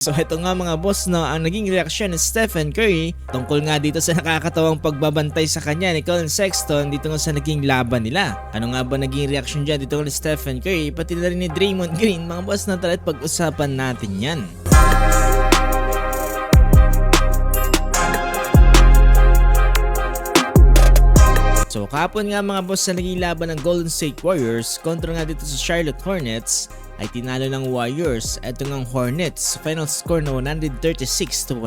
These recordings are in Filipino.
So ito nga mga boss no, ang naging reaksyon ni Stephen Curry tungkol nga dito sa nakakatawang pagbabantay sa kanya ni Collin Sexton dito nga sa naging laban nila. Ano nga ba naging reaksyon dyan dito ni Stephen Curry pati na rin ni Draymond Green mga boss na tala't pag-usapan natin yan. So kahapon nga mga boss sa naging laban ng Golden State Warriors kontra nga dito sa Charlotte Hornets ay tinalo ng Warriors. Ito ngang Hornets, final score na 136-116.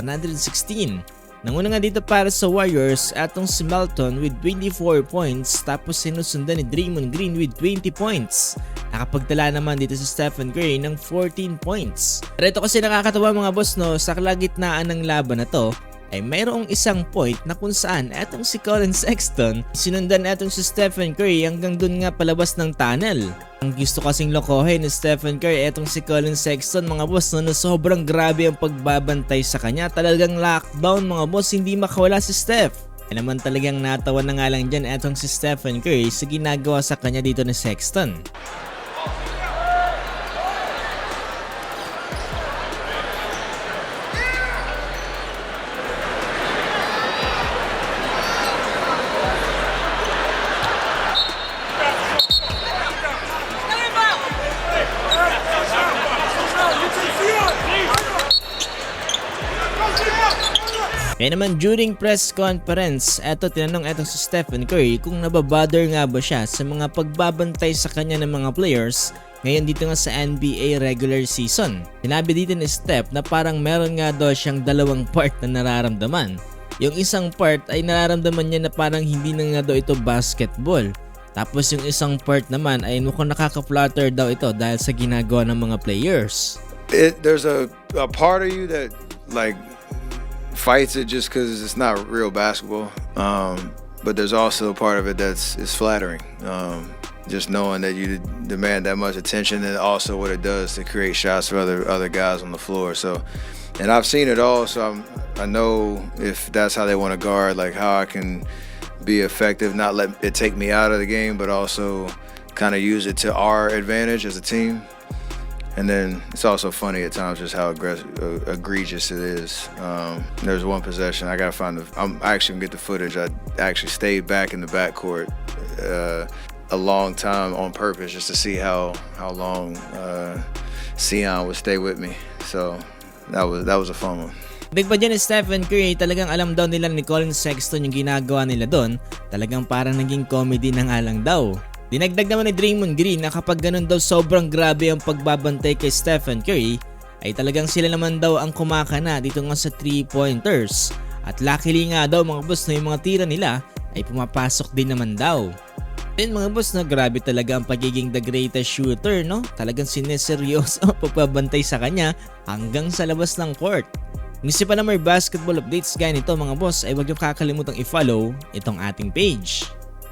Nanguna nga dito para sa Warriors atong si Melton with 24 points tapos sinusundan ni Draymond Green with 20 points. Nakapagtala naman dito si Stephen Curry ng 14 points. Pero ito kasi nakakatawa mga boss no, sa kalagitnaan ng laban na to ay mayroong isang point na kung saan etong si Collin Sexton sinundan etong si Stephen Curry hanggang dun nga palabas ng tunnel. Ang gusto kasing lokohin ni Stephen Curry etong si Collin Sexton mga boss no, na sobrang grabe ang pagbabantay sa kanya. Talagang lockdown mga boss, hindi makawala si Steph. E naman talagang natawa na nga lang dyan etong si Stephen Curry sa ginagawa sa kanya dito ni Sexton. Kaya naman during press conference, tinanong si Stephen Curry kung nababother nga ba siya sa mga pagbabantay sa kanya ng mga players ngayon dito nga sa NBA regular season. Sinabi dito ni Steph na parang meron nga daw siyang dalawang part na nararamdaman. Yung isang part ay nararamdaman niya na parang hindi na nga daw ito basketball. Tapos yung isang part naman ay mukhang nakaka-flutter daw ito dahil sa ginagawa ng mga players. There's a part of you that like fights it just because it's not real basketball, but there's also a part of it that's flattering, just knowing that you demand that much attention and also what it does to create shots for other guys on the floor. So, and I've seen it all, so I know if that's how they want to guard, like how I can be effective, not let it take me out of the game, but also kind of use it to our advantage as a team. And then it's also funny at times just how egregious it is. There's one possession I gotta find. I actually can get the footage. I actually stayed back in the backcourt a long time on purpose just to see how long Sion would stay with me. So that was a fun one. Big pa dyan ni Stephen Curry, talagang alam daw nila ni Collin Sexton yung ginagawa nila doon. Talagang parang naging comedy na nga lang daw. Dinagdag naman ni Draymond Green na kapag ganun daw sobrang grabe ang pagbabantay kay Stephen Curry ay talagang sila naman daw ang kumakana dito nga sa 3-pointers. At luckily nga daw mga boss na yung mga tira nila ay pumapasok din naman daw. Then mga boss na grabe talaga ang pagiging the greatest shooter no? Talagang sineseryoso ang pagbabantay sa kanya hanggang sa labas ng court. Kung gusto pa na may basketball updates gaya nito mga boss ay huwag niyo kakalimutang i-follow itong ating page.